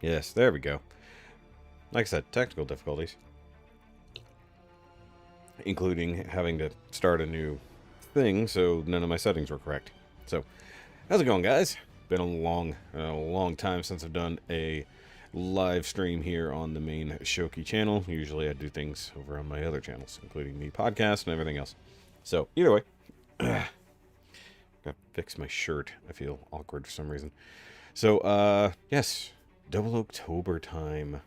Yes, there we go. Like I said, technical difficulties, including having to start a new thing, so none of my settings were correct. So, how's it going, guys? Been a long time since I've done a live stream here on the main Shoki channel. Usually I do things over on my other channels, including the podcast and everything else. So, either way, gotta fix my shirt. I feel awkward for some reason. So, yes, Double October time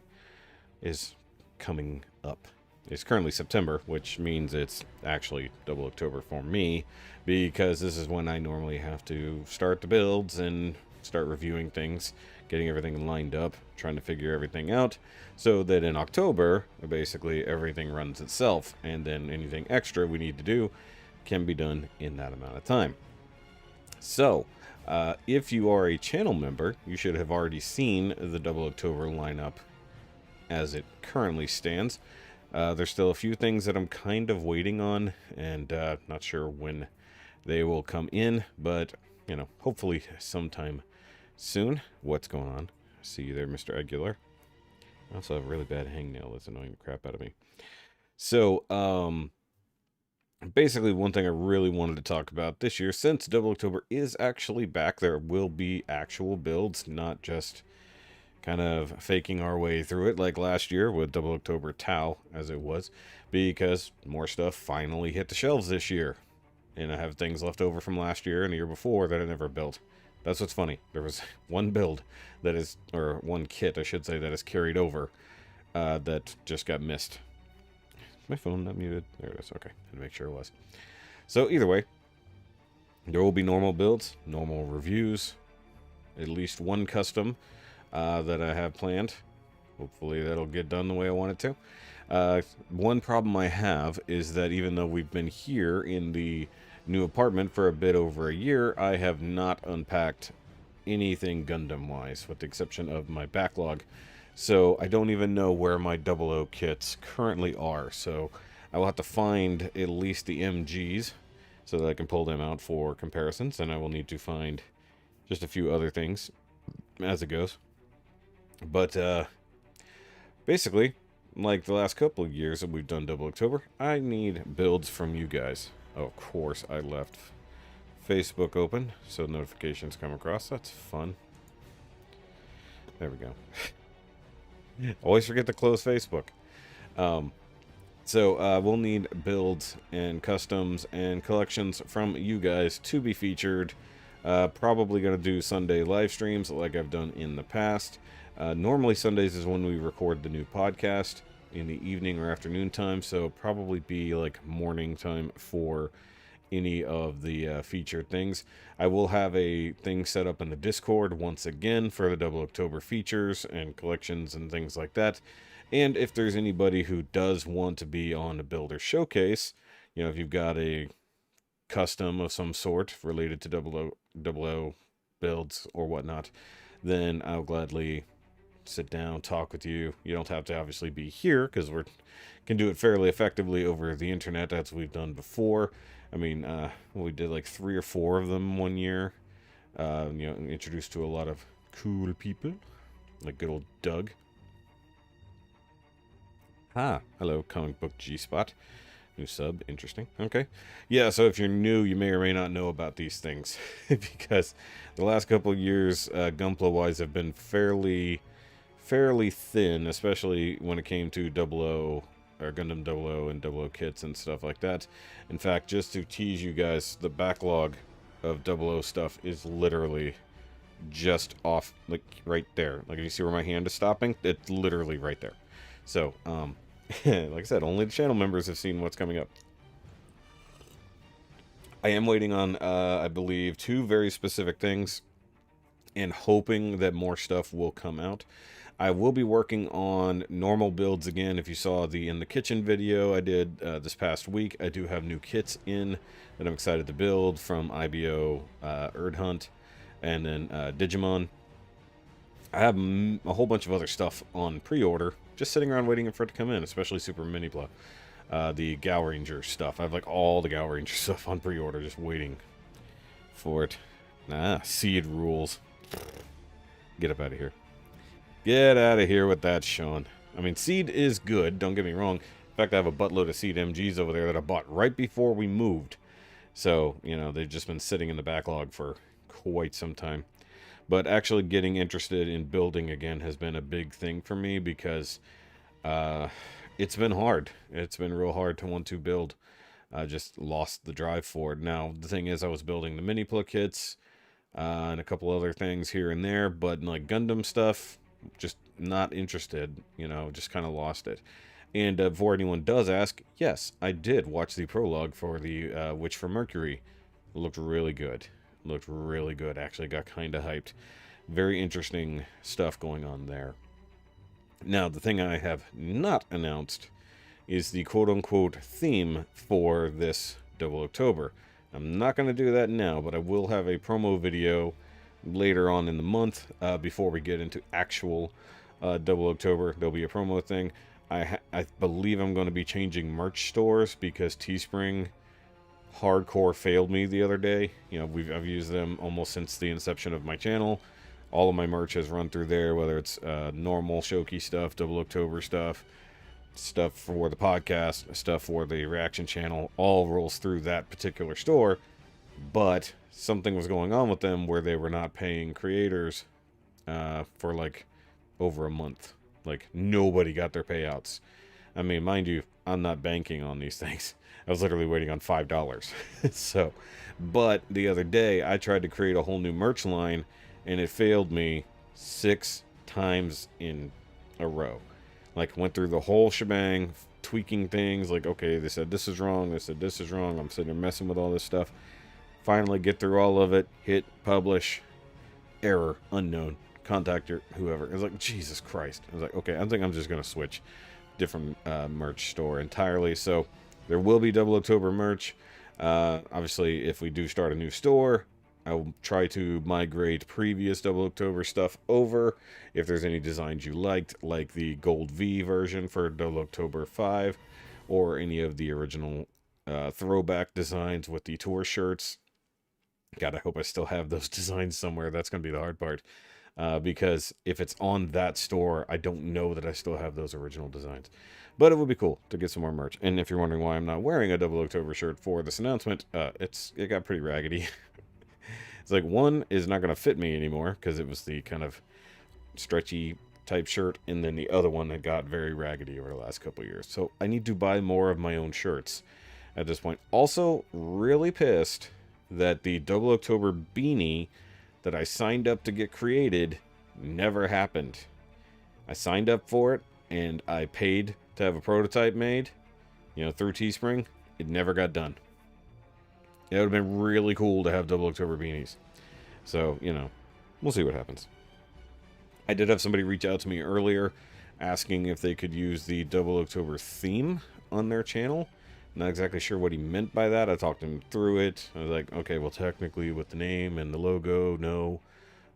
is coming up. It's currently September, which means it's actually Double October for me, because this is when I normally have to start the builds and start reviewing things, getting everything lined up, trying to figure everything out, so that in October, basically everything runs itself, and then anything extra we need to do can be done in that amount of time. So, if you are a channel member, you should have already seen the Double October lineup as it currently stands. There's still a few things that I'm kind of waiting on, and not sure when they will come in, but, you know, hopefully sometime soon. What's going on? See you there, Mr. Aguilar. I also have a really bad hangnail that's annoying the crap out of me. So, basically one thing I really wanted to talk about this year, since Double October is actually back, there will be actual builds, not just kind of faking our way through it like last year with Double October Tau, as it was, because more stuff finally hit the shelves this year. And I have things left over from last year and the year before that I never built. That's what's funny. There was one build that is, or one kit, I should say, that is carried over that just got missed. Is my phone not muted? There it is. Okay, had to make sure it was. So either way, there will be normal builds, normal reviews, at least one custom that I have planned. Hopefully that'll get done the way I want it to. One problem I have is that even though we've been here in the new apartment for a bit over a year, I have not unpacked anything Gundam-wise, with the exception of my backlog. So I don't even know where my 00 kits currently are. So I will have to find at least the MGs so that I can pull them out for comparisons, and I will need to find just a few other things as it goes. But basically, like the last couple of years that we've done Double October, I need builds from you guys. Oh, of course, I left Facebook open so notifications come across. That's fun. There we go. Always forget to close Facebook. So we'll need builds and customs and collections from you guys to be featured. Probably going to do Sunday live streams like I've done in the past. Normally Sundays is when we record the new podcast in the evening or afternoon time, so probably be like morning time for any of the featured things. I will have a thing set up in the Discord once again for the Double October features and collections and things like that. And if there's anybody who does want to be on a builder showcase, you know, if you've got a custom of some sort related to 00 builds or whatnot, then I'll gladly sit down, talk with you. You don't have to obviously be here, because we can do it fairly effectively over the internet, as we've done before. I mean, we did like 3 or 4 of them one year. You know, introduced to a lot of cool people, like good old Doug. Hello, comic book G-Spot. New sub, interesting. Okay. Yeah, so if you're new, you may or may not know about these things, because the last couple of years, Gunpla-wise, have been fairly thin, especially when it came to 00, or Gundam 00 and 00 kits and stuff like that. In fact, just to tease you guys, the backlog of 00 stuff is literally just off, like, right there. Like, if you see where my hand is stopping, it's literally right there. So, like I said, only the channel members have seen what's coming up. I am waiting on, I believe, 2 very specific things, and hoping that more stuff will come out. I will be working on normal builds again. If you saw the In the Kitchen video I did this past week, I do have new kits in that I'm excited to build from IBO, Erdhunt, and then Digimon. I have a whole bunch of other stuff on pre-order, just sitting around waiting for it to come in, especially Super Minipla. The Gal Ranger stuff. I have like all the Gal Ranger stuff on pre-order, just waiting for it. Seed rules. Get up out of here. Get out of here with that, Sean. I mean, seed is good, don't get me wrong. In fact, I have a buttload of seed MGs over there that I bought right before we moved. So, you know, they've just been sitting in the backlog for quite some time. But actually getting interested in building again has been a big thing for me because uh, it's been hard. It's been real hard to want to build. I just lost the drive for it. Now, the thing is, I was building the mini pla kits and a couple other things here and there, but like Gundam stuff, just not interested, you know, just kind of lost it. And before anyone does ask, yes, I did watch the prologue for the Witch from Mercury. It looked really good. Looked really good. Actually got kind of hyped. Very interesting stuff going on there. Now, the thing I have not announced is the quote-unquote theme for this Double October. I'm not going to do that now, but I will have a promo video later on in the month before we get into actual Double October. There'll be a promo thing. I believe I'm going to be changing merch stores because Teespring hardcore failed me the other day. You know, I've used them almost since the inception of my channel. All of my merch has run through there, whether it's normal Shoki stuff, Double October stuff, stuff for the podcast, stuff for the reaction channel, all rolls through that particular store. But something was going on with them where they were not paying creators for like over a month. Like nobody got their payouts. I mean, mind you, I'm not banking on these things. I was literally waiting on $5. So, but the other day I tried to create a whole new merch line and it failed me 6 times in a row. Like went through the whole shebang, tweaking things like, okay, they said this is wrong, they said this is wrong. I'm sitting there messing with all this stuff. Finally get through all of it, hit publish, error, unknown, contact your whoever. It was like, Jesus Christ. I was like, okay, I think I'm just going to switch different merch store entirely. So there will be Double October merch. Obviously, if we do start a new store, I will try to migrate previous Double October stuff over. If there's any designs you liked, like the Gold V version for Double October 5, or any of the original throwback designs with the tour shirts. God, I hope I still have those designs somewhere. That's going to be the hard part. Because if it's on that store, I don't know that I still have those original designs. But it would be cool to get some more merch. And if you're wondering why I'm not wearing a Double October shirt for this announcement, it got pretty raggedy. It's like one is not going to fit me anymore because it was the kind of stretchy type shirt, and then the other one that got very raggedy over the last couple years. So I need to buy more of my own shirts at this point. Also, really pissed that the Double October beanie that I signed up to get created never happened. I signed up for it and I paid to have a prototype made, you know, through Teespring. It never got done. It would have been really cool to have Double October beanies. So, you know, we'll see what happens. I did have somebody reach out to me earlier asking if they could use the Double October theme on their channel. Not exactly sure what he meant by that. I talked him through it. I was like, okay, well, technically with the name and the logo, no.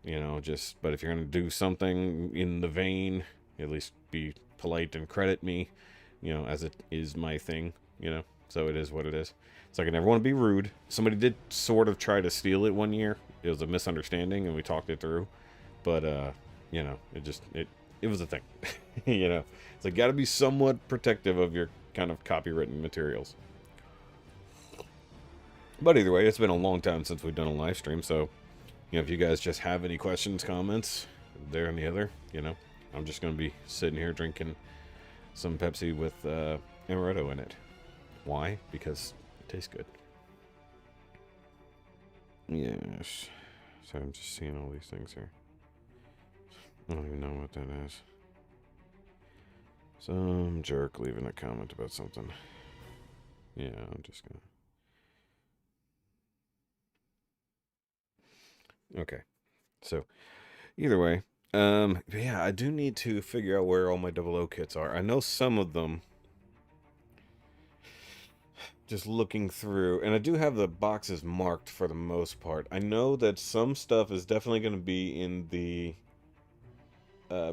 You know, just, but if you're going to do something in the vein, at least be polite and credit me, you know, as it is my thing, you know. So it is what it is. So I can never want to be rude. Somebody did sort of try to steal it one year. It was a misunderstanding and we talked it through. But, you know, it was a thing. You know, it's like, got to be somewhat protective of your kind of copywritten materials. But either way, it's been a long time since we've done a live stream, so you know, if you guys just have any questions, comments, there and the other, you know, I'm just going to be sitting here drinking some Pepsi with amaretto in it. Why? Because it tastes good. Yes. So I'm just seeing all these things here. I don't even know what that is. Some jerk leaving a comment about something. Yeah, I'm just gonna... Okay. So, either way, yeah, I do need to figure out where all my 00 kits are. I know some of them, just looking through, and I do have the boxes marked for the most part. I know that some stuff is definitely going to be in the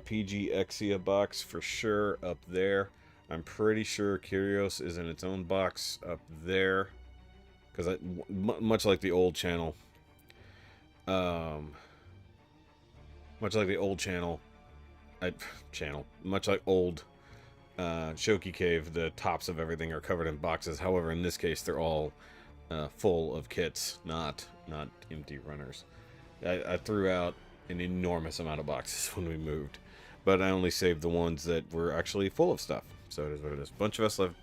PG Exia box for sure up there. I'm pretty sure Curios is in its own box up there, because much like the old channel, channel. Much like old Shoki Cave, the tops of everything are covered in boxes. However, in this case, they're all full of kits, not empty runners. I threw out an enormous amount of boxes when we moved, but I only saved the ones that were actually full of stuff. So it is what it is. Bunch of us left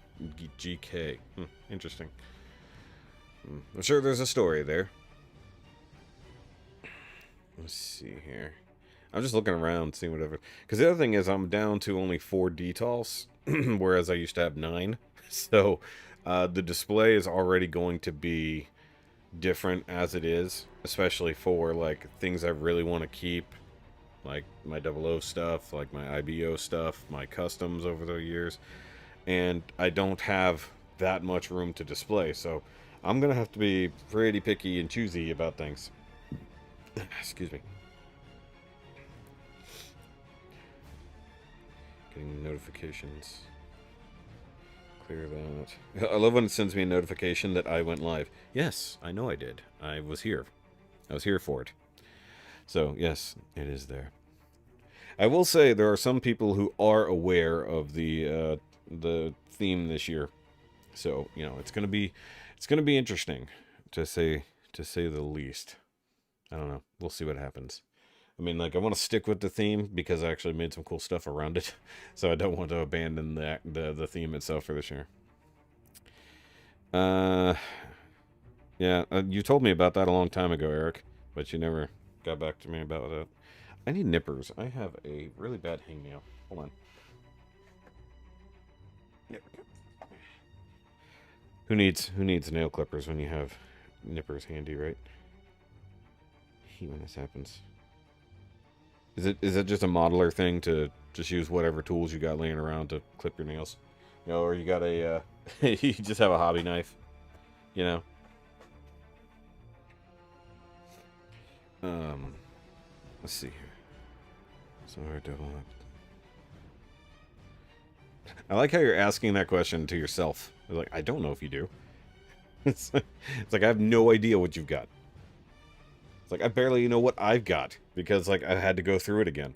GK. Interesting. I'm sure there's a story there. Let's see here. I'm just looking around, seeing whatever. Because the other thing is, I'm down to only 4 detals, whereas I used to have 9. So the display is already going to be different as it is, especially for like things I really want to keep, like my 00 stuff, like my IBO stuff, my customs over the years, and I don't have that much room to display, so I'm gonna have to be pretty picky and choosy about things. Excuse me. Getting notifications. Clear that. I love when it sends me a notification that I went live. Yes, I know I did. I was here. I was here for it. So, yes, it is there. I will say there are some people who are aware of the theme this year. So, you know, it's gonna be interesting to say the least. I don't know. We'll see what happens. I mean, like, I want to stick with the theme because I actually made some cool stuff around it. So I don't want to abandon the theme itself for this year. Yeah, you told me about that a long time ago, Eric, but you never got back to me about that. I need nippers. I have a really bad hangnail. Hold on. There we go. Who needs nail clippers when you have nippers handy, right? I hate when this happens. Is it just a modeler thing to just use whatever tools you got laying around to clip your nails? You know, or you got a you just have a hobby knife, you know? Let's see here. Sorry, I like how you're asking that question to yourself. Like, I don't know if you do. It's like I have no idea what you've got. It's like I barely know what I've got because like I had to go through it again.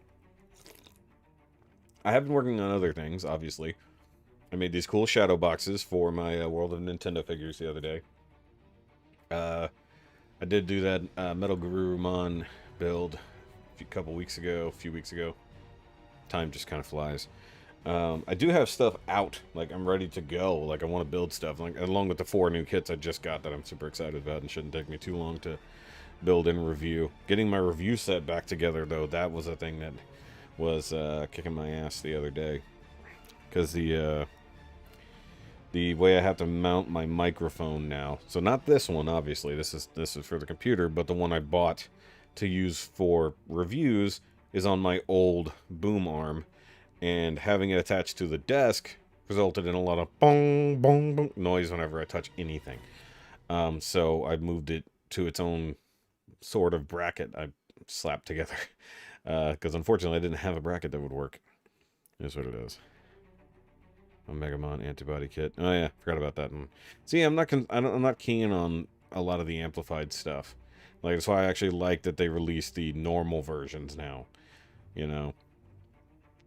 I have been working on other things, obviously. I made these cool shadow boxes for my World of Nintendo figures the other day. I did do that Metal Garurumon build a few weeks ago. Time just kind of flies. I do have stuff out, like I'm ready to go, like I want to build stuff, like along with the 4 new kits I just got that I'm super excited about and shouldn't take me too long to build and review. Getting my review set back together though, that was a thing that was kicking my ass the other day, because the way I have to mount my microphone now, so not this one obviously, this is for the computer, but the one I bought to use for reviews is on my old boom arm. And having it attached to the desk resulted in a lot of bong, bong, bong noise whenever I touch anything. So I moved it to its own sort of bracket I slapped together. Because unfortunately I didn't have a bracket that would work. Is what it is. A Megamon antibody kit. Oh yeah, forgot about that one. See, I'm not keen on a lot of the amplified stuff. Like, that's why I actually like that they released the normal versions now. You know?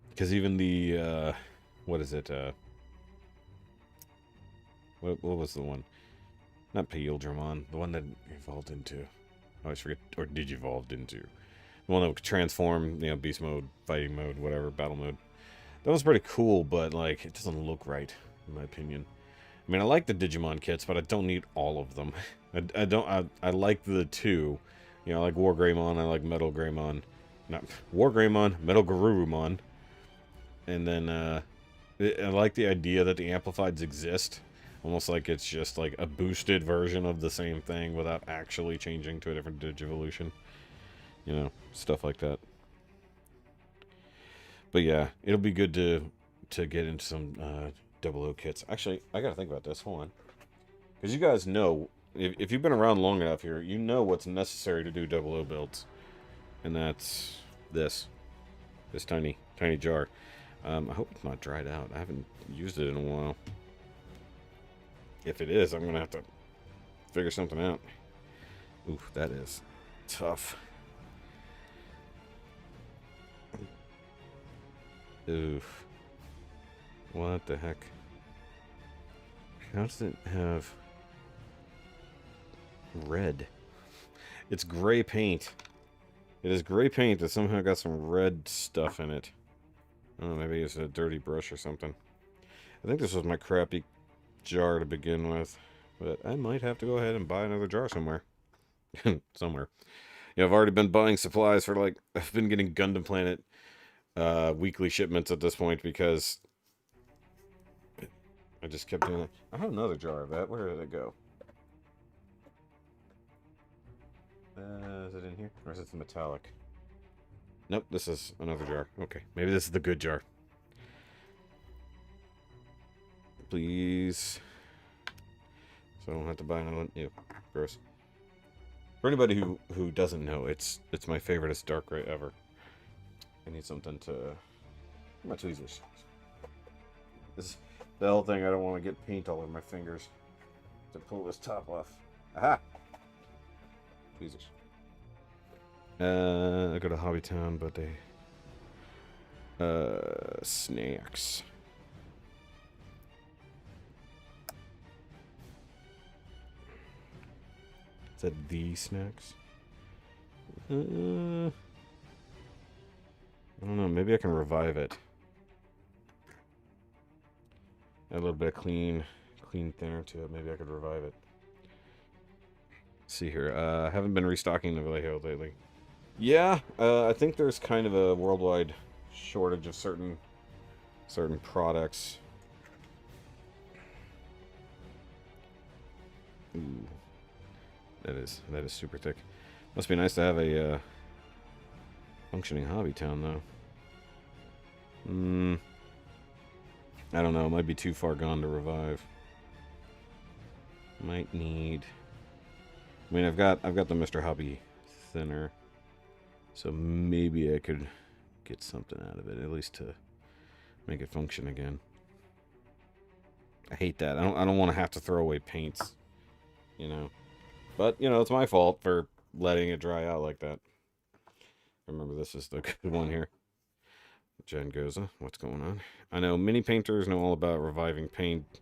Because even the, what is it, what was the one? Not Paildramon, the one that evolved into, I always forget, or digivolved into. The one that would transform, you know, beast mode, fighting mode, whatever, battle mode. That was pretty cool, but, like, it doesn't look right, in my opinion. I mean, I like the Digimon kits, but I don't need all of them. I like the 2. You know, I like War Greymon, I like Metal Greymon. Not War Greymon, Metal Garurumon. And then, I like the idea that the amplifieds exist. Almost like it's just like a boosted version of the same thing without actually changing to a different Digivolution. You know, stuff like that. But yeah, it'll be good to get into some 00 kits. Actually, I gotta think about this. Hold on. Because you guys know, if you've been around long enough here, you know what's necessary to do 00 builds. And that's this. This tiny jar. I hope it's not dried out. I haven't used it in a while. If it is, I'm going to have to figure something out. Oof, that is tough. Oof. What the heck? How does it have red? It's gray paint. It is gray paint that somehow got some red stuff in it. I don't know, maybe it's a dirty brush or something. I think this was my crappy jar to begin with. But I might have to go ahead and buy another jar somewhere. Somewhere. Yeah, I've already been buying supplies for, like, I've been getting Gundam Planet weekly shipments at this point because I just kept doing it. I have another jar of that. Where did it go? Is it in here? Or is it the metallic? Nope, this is another jar. Okay, maybe this is the good jar. Please. So I don't have to buy another one. Ew, gross. For anybody who doesn't know, it's my favoriteest dark gray ever. I need something to... How much these? This is the whole thing. I don't want to get paint all over my fingers to pull this top off. Aha! Jesus. I go to Hobbytown, but they... snacks. Is that the snacks? I don't know, maybe I can revive it. Add a little bit of clean thinner to it. Maybe I could revive it. Let's see here. I haven't been restocking the Vallejo lately. Yeah, I think there's kind of a worldwide shortage of certain products. Ooh. That is super thick. Must be nice to have a functioning hobby town, though. I don't know. It might be too far gone to revive. Might need. I mean, I've got the Mr. Hobby thinner, so maybe I could get something out of it, at least to make it function again. I hate that. I don't want to have to throw away paints, you know. But, you know, it's my fault for letting it dry out like that. Remember, this is the good one here. Jen Goza, what's going on? I know many painters know all about reviving paint,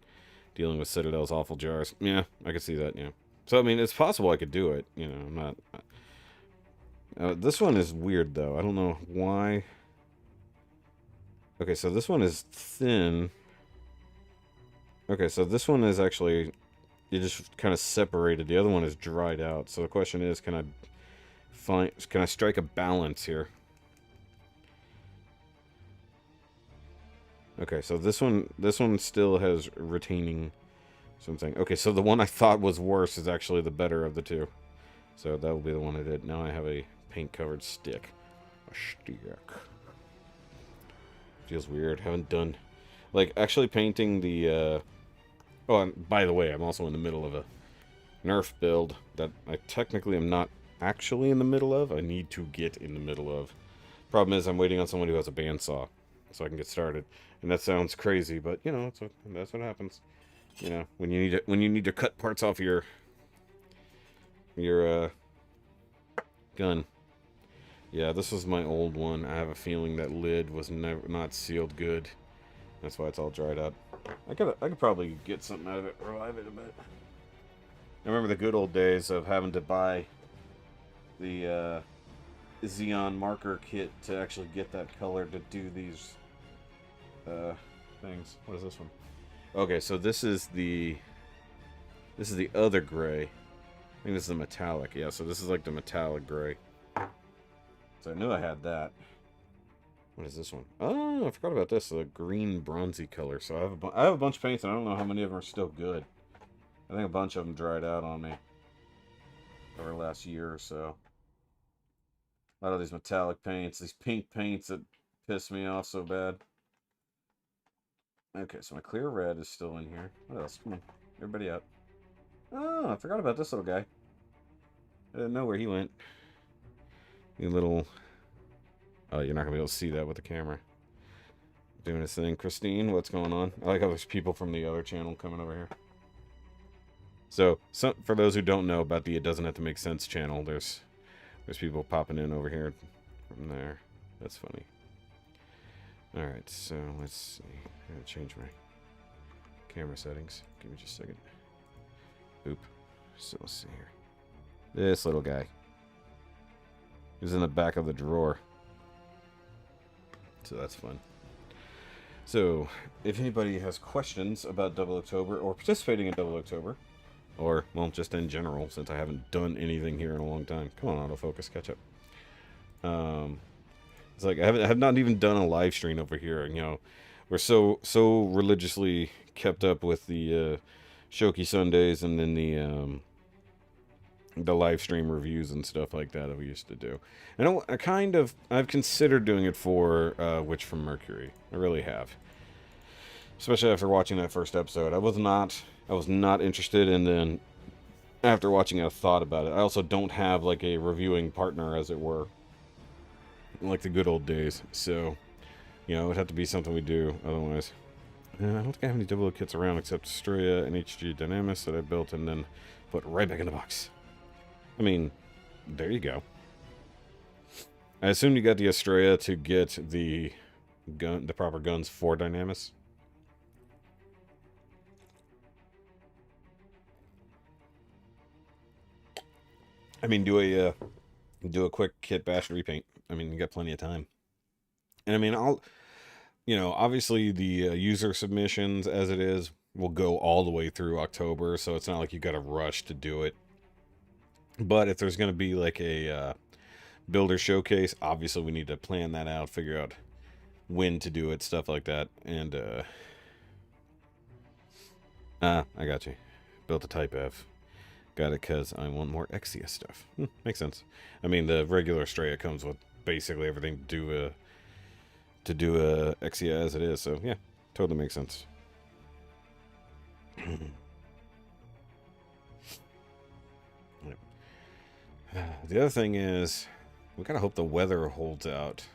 dealing with Citadel's awful jars. Yeah, I could see that, yeah. So, I mean, it's possible I could do it. You know, I'm not... this one is weird, though. I don't know why. Okay, so this one is thin. Okay, so this one is actually... You just kind of separated. The other one is dried out. So the question is, can I strike a balance here? Okay, so this one still has retaining something. Okay, so the one I thought was worse is actually the better of the two. So that will be the one I did. Now I have a paint-covered stick. A stick. Feels weird. Haven't done... Like, actually painting the... Oh, and by the way, I'm also in the middle of a Nerf build that I technically am not actually in the middle of. I need to get in the middle of. Problem is, I'm waiting on someone who has a bandsaw so I can get started. And that sounds crazy, but you know, that's what happens. You know, when you need to cut parts off your gun. Yeah, this was my old one. I have a feeling that lid was not sealed good. That's why it's all dried up. I could probably get something out of it, revive it a bit. I remember the good old days of having to buy the Xeon marker kit to actually get that color to do these things. What is this one? Okay, so this is the other gray. I think this is the metallic. Yeah, so this is like the metallic gray. So I knew I had that. What is this one? Oh, I forgot about this. The green bronzy color. So I have a bunch of paints, and I don't know how many of them are still good. I think a bunch of them dried out on me over the last year or so. A lot of these metallic paints, these pink paints that piss me off so bad. Okay, so my clear red is still in here. What else? Come on, everybody out. Oh, I forgot about this little guy. I didn't know where he went. You little... Oh, you're not going to be able to see that with the camera. Doing his thing. Christine, what's going on? I like how there's people from the other channel coming over here. So for those who don't know about the It Doesn't Have to Make Sense channel, there's people popping in over here from there. That's funny. Alright, so let's see. I gotta change my camera settings. Give me just a second. Oop. So let's see here. This little guy. He's in the back of the drawer. So that's fun. So, if anybody has questions about Double October or participating in Double October, or, well, just in general, since I haven't done anything here in a long time. Come on, autofocus, catch up. It's like I have not even done a live stream over here. You know, we're so religiously kept up with the Shoki Sundays and then the live stream reviews and stuff like that we used to do. And I've considered doing it for Witch from Mercury. I really have. Especially after watching that first episode. I was not interested, and then after watching it, I thought about it. I also don't have like a reviewing partner, as it were, like the good old days. So, you know, it would have to be something we do otherwise. I don't think I have any double kits around except Straya and HG Dynamis that I built and then put right back in the box. I mean, there you go. I assume you got the Estrella to get the proper guns for Dynamis. I mean, do a quick kit bash repaint. I mean, you got plenty of time. And I mean, obviously the user submissions as it is will go all the way through October, so it's not like you got to rush to do it. But if there's going to be like a builder showcase, obviously we need to plan that out, figure out when to do it, stuff like that. And I got you. Built a Type F. Got it because I want more Exia stuff. Makes sense. I mean, the regular Straya comes with basically everything to do a Exia as it is. So yeah, totally makes sense. The other thing is, we gotta hope the weather holds out,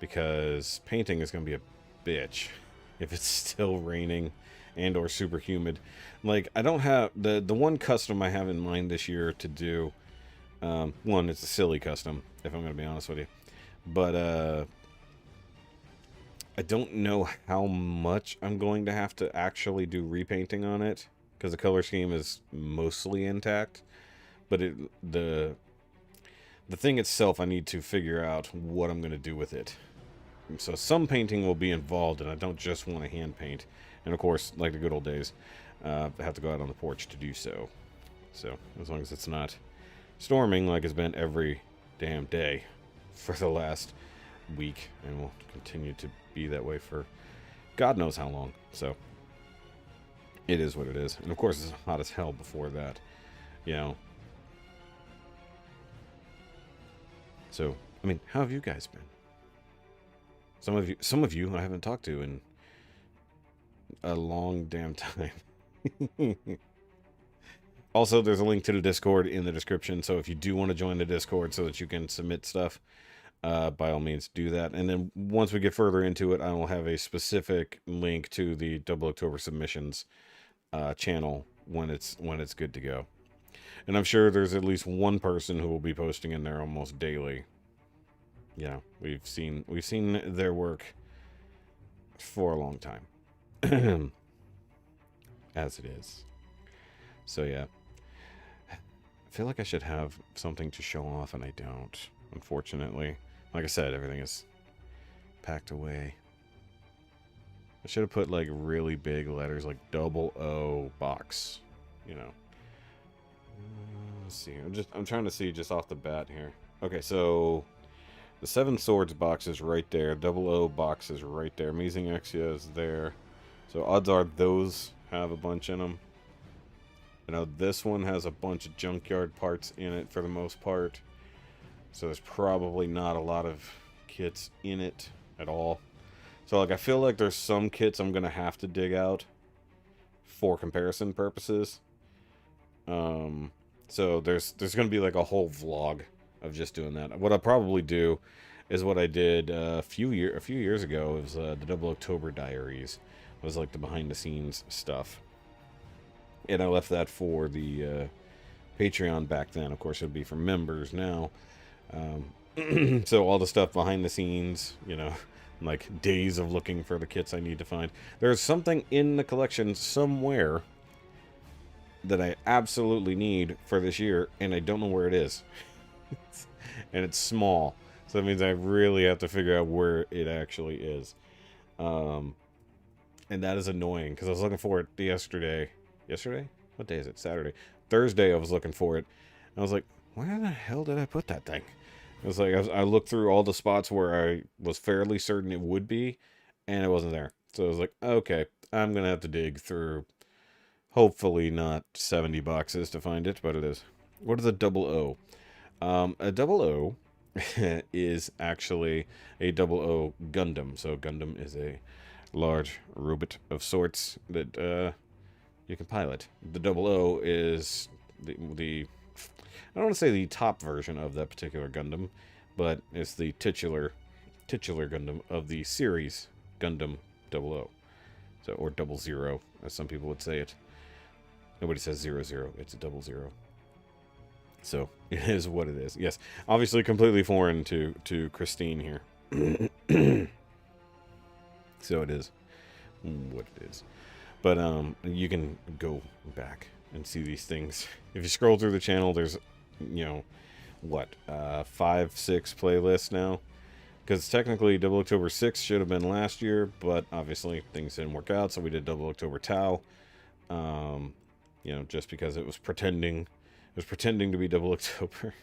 because painting is gonna be a bitch if it's still raining and or super humid. Like, I don't have the one custom I have in mind this year to do. One, it's a silly custom, if I'm gonna be honest with you, but I don't know how much I'm going to have to actually do repainting on it, because the color scheme is mostly intact. But the thing itself, I need to figure out what I'm going to do with it. So some painting will be involved, and I don't just want to hand paint. And of course, like the good old days, I have to go out on the porch to do so. So as long as it's not storming like it's been every damn day for the last week, and will continue to be that way for God knows how long. So it is what it is. And of course, it's hot as hell before that, you know. So, I mean, how have you guys been? Some of you I haven't talked to in a long damn time. Also, there's a link to the Discord in the description, so if you do want to join the Discord so that you can submit stuff, by all means do that. And then once we get further into it, I will have a specific link to the Double October submissions channel when it's good to go. And I'm sure there's at least one person who will be posting in there almost daily. Yeah, we've seen their work for a long time. As it is. So yeah. I feel like I should have something to show off, and I don't, unfortunately. Like I said, everything is packed away. I should have put like really big letters, like 00 box, you know. Let's see. I'm trying to see just off the bat here. Okay, so the 7 Swords box is right there. 00 box is right there. Amazing Exia is there. So odds are those have a bunch in them. You know, this one has a bunch of junkyard parts in it for the most part. So there's probably not a lot of kits in it at all. So like, I feel like there's some kits I'm gonna have to dig out for comparison purposes. So there's gonna be like a whole vlog of just doing that. What I'll probably do is what I did a few years ago. It was the Double October Diaries. It was like the behind the scenes stuff, and I left that for the Patreon back then. Of course, it would be for members now. So all the stuff behind the scenes, you know, like days of looking for the kits I need to find. There's something in the collection somewhere that I absolutely need for this year, and I don't know where it is. And it's small, so that means I really have to figure out where it actually is. And that is annoying, because I was looking for it yesterday. Yesterday? What day is it? Saturday. Thursday I was looking for it. I was like, where the hell did I put that thing? It was like, I looked through all the spots where I was fairly certain it would be, and it wasn't there. So I was like, okay, I'm going to have to dig through, hopefully not 70 boxes to find it, but it is. What is a double O? A double O is actually a double O Gundam. So Gundam is a large robot of sorts that you can pilot. The double O is the I don't want to say the top version of that particular Gundam, but it's the titular Gundam of the series Gundam 00. So, or 00, as some people would say it. Nobody says 00, it's a 00. So, it is what it is. Yes, obviously completely foreign to Christine here. So it is what it is. But you can go back and see these things. If you scroll through the channel, there's, you know, what, 5, 6 playlists now? Because technically Double October 6 should have been last year, but obviously things didn't work out, so we did Double October Tau. You know, just because it was pretending to be Double October.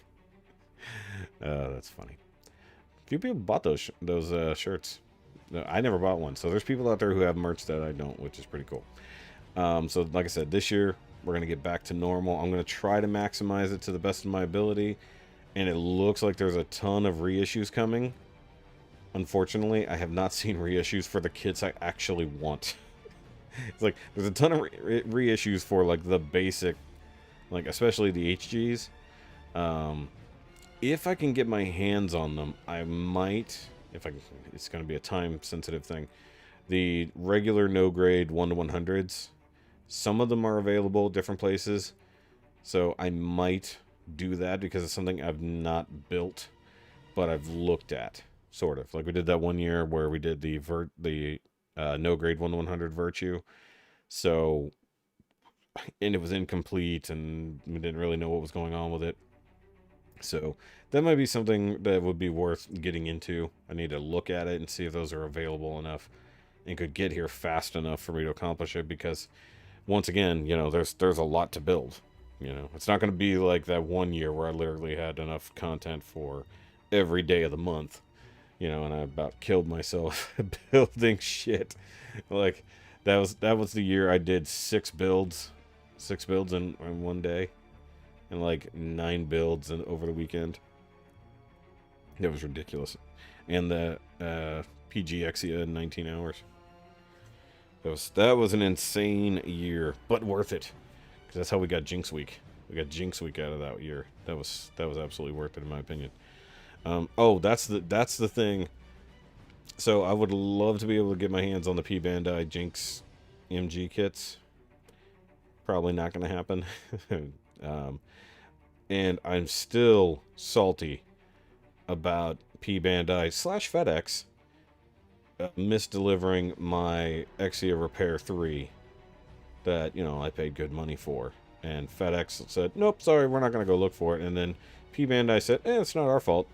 That's funny. A few people bought those shirts. No, I never bought one, so there's people out there who have merch that I don't, which is pretty cool. So like I said, this year we're going to get back to normal. I'm going to try to maximize it to the best of my ability, and it looks like there's a ton of reissues coming. Unfortunately, I have not seen reissues for the kits I actually want. It's like, there's a ton of reissues for, like, the basic, like, especially the HGs. If I can get my hands on them, I might, if I can, it's going to be a time-sensitive thing. The regular no-grade 1-to-100s, some of them are available at different places, so I might do that because it's something I've not built, but I've looked at, sort of. Like we did that one year where we did the no-grade 1-to-100 Virtue, so, and it was incomplete, and we didn't really know what was going on with it. So that might be something that would be worth getting into. I need to look at it and see if those are available enough and could get here fast enough for me to accomplish it, because once again, you know, there's a lot to build. You know, it's not going to be like that one year where I literally had enough content for every day of the month, you know, and I about killed myself building shit. Like that was the year I did 6 builds in one day, and like 9 builds over the weekend. That was ridiculous. And the PG Exia in 19 hours. That was an insane year, but worth it, because that's how we got Jinx Week. We got Jinx Week out of that year. That was absolutely worth it in my opinion. Oh, that's the thing. So I would love to be able to get my hands on the P Bandai Jinx MG kits. Probably not going to happen. And I'm still salty about P Bandai / FedEx misdelivering my Exia Repair 3 that, you know, I paid good money for. And FedEx said, nope, sorry, we're not going to go look for it. And then P Bandai said, it's not our fault.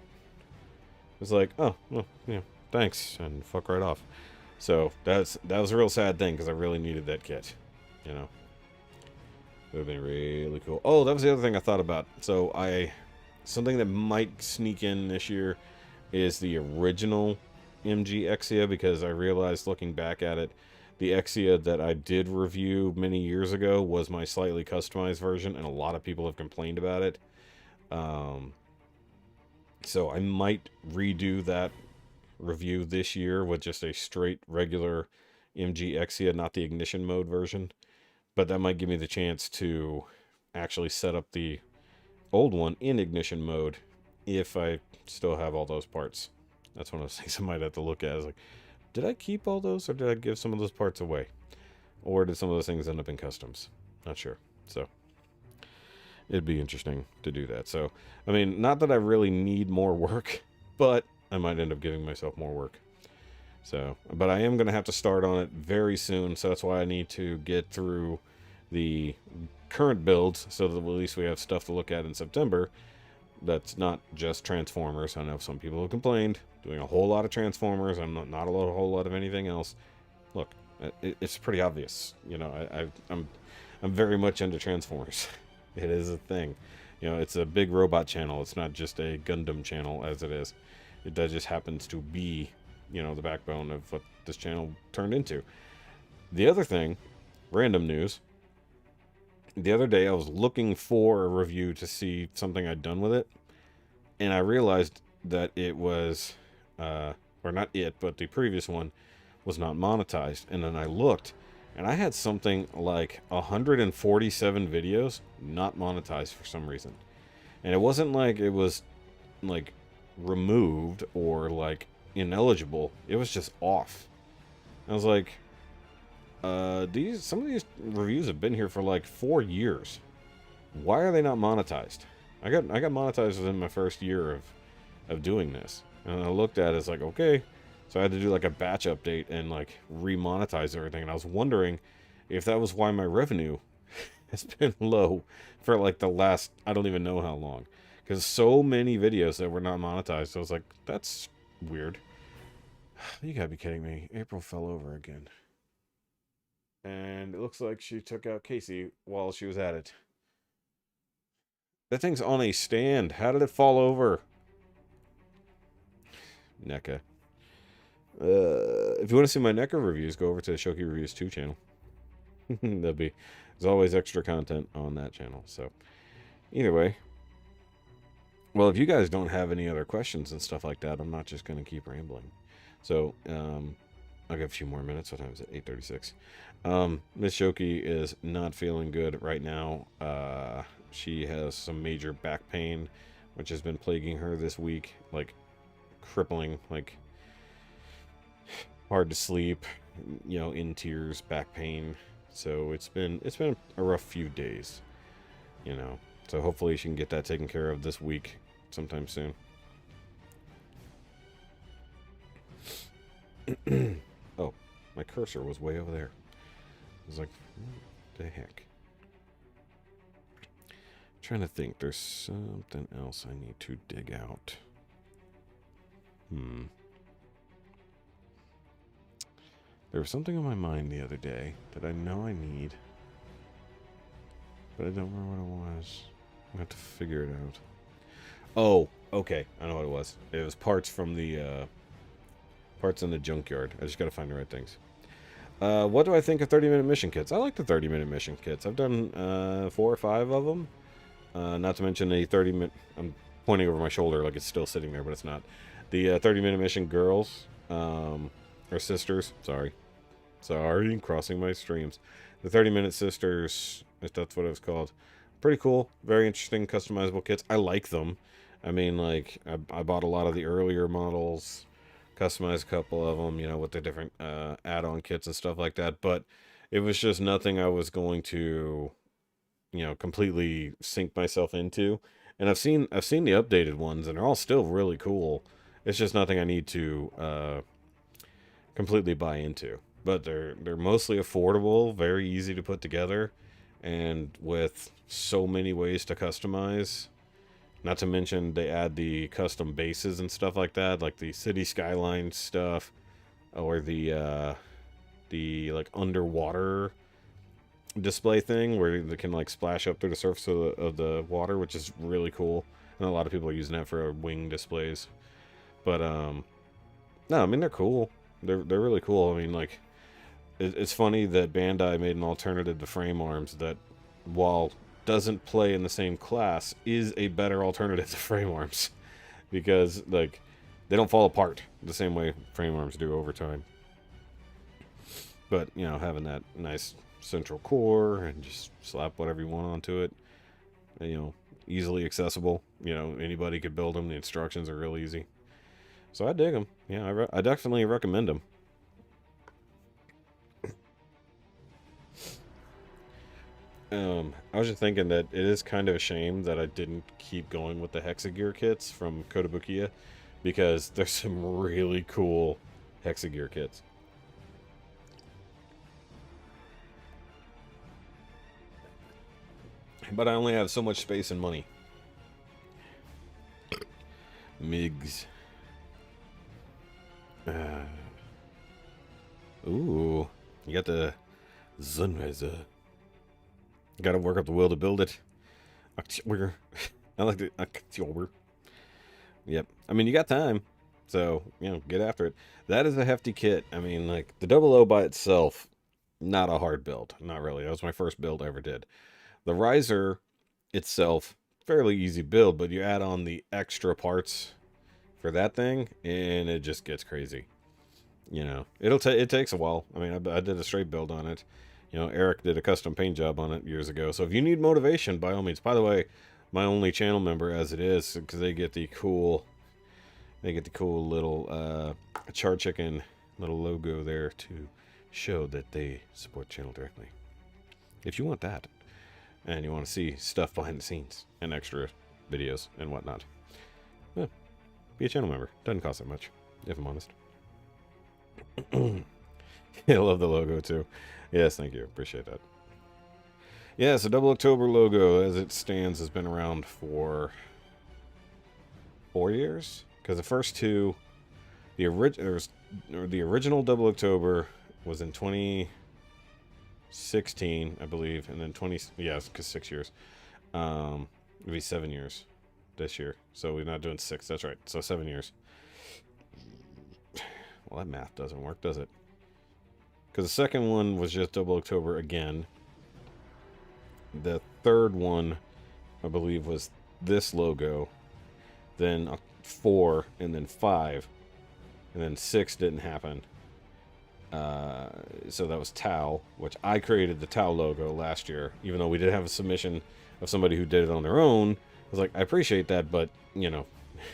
It was like, oh, well, yeah, thanks, and fuck right off. So that was a real sad thing, because I really needed that kit, you know. It would have been really cool. Oh, that was the other thing I thought about. So something that might sneak in this year is the original MG Exia, because I realized looking back at it, the Exia that I did review many years ago was my slightly customized version, and a lot of people have complained about it. So I might redo that review this year with just a straight regular MG Exia, not the ignition mode version. But that might give me the chance to actually set up the old one in ignition mode if I still have all those parts. That's one of those things I might have to look at. Is like, did I keep all those, or did I give some of those parts away? Or did some of those things end up in customs? Not sure. So it'd be interesting to do that. So, I mean, not that I really need more work, but I might end up giving myself more work. So, but I am going to have to start on it very soon, so that's why I need to get through the current builds so that at least we have stuff to look at in September. That's not just Transformers. I know some people have complained. Doing a whole lot of Transformers. I'm not a whole lot of anything else. Look, it's pretty obvious. You know, I'm very much into Transformers. It is a thing. You know, it's a big robot channel. It's not just a Gundam channel as it is. It just happens to be, you know, the backbone of what this channel turned into. The other thing, random news. The other day I was looking for a review to see something I'd done with it, and I realized that it was, or not it, but the previous one was not monetized. And then I looked, and I had something like 147 videos not monetized for some reason. And it wasn't like it was like removed or like ineligible. It was just off. I was like, some of these reviews have been here for like 4 years. Why are they not monetized? I got monetized within my first year of doing this. And I looked at it, it's like, okay. So I had to do like a batch update and like remonetize everything. And I was wondering if that was why my revenue has been low for like the last, I don't even know how long. Because so many videos that were not monetized. So I was like, that's weird. You gotta be kidding me. April fell over again. And it looks like she took out Casey while she was at it. That thing's on a stand. How did it fall over? NECA. If you want to see my NECA reviews, go over to the Shoki Reviews 2 channel. There's always extra content on that channel. So, either way. Well, if you guys don't have any other questions and stuff like that, I'm not just going to keep rambling. So, I'll give a few more minutes. What time is it? 8:36. Miss Shoki is not feeling good right now. She has some major back pain, which has been plaguing her this week. Like, crippling, like, hard to sleep, you know, in tears, back pain. So it's been a rough few days, you know. So hopefully she can get that taken care of this week sometime soon. Oh, my cursor was way over there. I was like, what the heck? I'm trying to think. There's something else I need to dig out. There was something on my mind the other day that I know I need, but I don't remember what it was. I have to figure it out. Oh, okay. I know what it was. It was parts from the parts in the junkyard. I just gotta find the right things. What do I think of 30-minute mission kits? I like the 30-minute mission kits. I've done 4 or 5 of them. Not to mention a 30-minute... I'm pointing over my shoulder like it's still sitting there, but it's not. The 30-minute mission girls, or sisters, sorry, crossing my streams. The 30-minute sisters, if that's what it was called. Pretty cool, very interesting, customizable kits. I like them. I mean, like, I bought a lot of the earlier models, customized a couple of them, you know, with the different add-on kits and stuff like that, but it was just nothing I was going to, you know, completely sink myself into. And I've seen the updated ones, and they're all still really cool. It's just nothing I need to completely buy into. But they're mostly affordable, very easy to put together, and with so many ways to customize. Not to mention they add the custom bases and stuff like that, like the city skyline stuff, or the like underwater display thing where they can like splash up through the surface of the water, which is really cool. And a lot of people are using that for wing displays. But no, I mean, they're cool. They're really cool. I mean, like, it's funny that Bandai made an alternative to frame arms that, while doesn't play in the same class, is a better alternative to frame arms, because like they don't fall apart the same way frame arms do over time. But, you know, having that nice central core and just slap whatever you want onto it, you know, easily accessible. You know, anybody could build them. The instructions are real easy. So I dig them. Yeah, I definitely recommend them. I was just thinking that it is kind of a shame that I didn't keep going with the Hexagear kits from Kotobukiya, because there's some really cool Hexagear kits. But I only have so much space and money. MIGs. Ooh. You got the Sunrise. Got to work up the will to build it. October. I like the October. Yep. I mean, you got time. So, you know, get after it. That is a hefty kit. I mean, like, the 00 by itself, not a hard build. Not really. That was my first build I ever did. The riser itself, fairly easy build, but you add on the extra parts for that thing, and it just gets crazy. You know, it takes a while. I mean, I did a straight build on it. You know, Eric did a custom paint job on it years ago. So if you need motivation, by all means. By the way, my only channel member as it is, because they get the cool little char chicken little logo there to show that they support the channel directly. If you want that, and you want to see stuff behind the scenes and extra videos and whatnot, yeah, be a channel member. Doesn't cost that much, if I'm honest. I love the logo too. Yes, thank you. Appreciate that. Yeah, so 00CTOBER logo, as it stands, has been around for 4 years. Because the first two, the original 00CTOBER was in 2016, I believe, and then because 6 years. It'll be 7 years this year. So we're not doing 6. That's right. So 7 years. Well, that math doesn't work, does it? Because the second one was just 00CTOBER again. The third one, I believe, was this logo. Then 4, and then 5. And then 6 didn't happen. So that was Tau, which I created the Tau logo last year. Even though we did have a submission of somebody who did it on their own. I was like, I appreciate that, but, you know,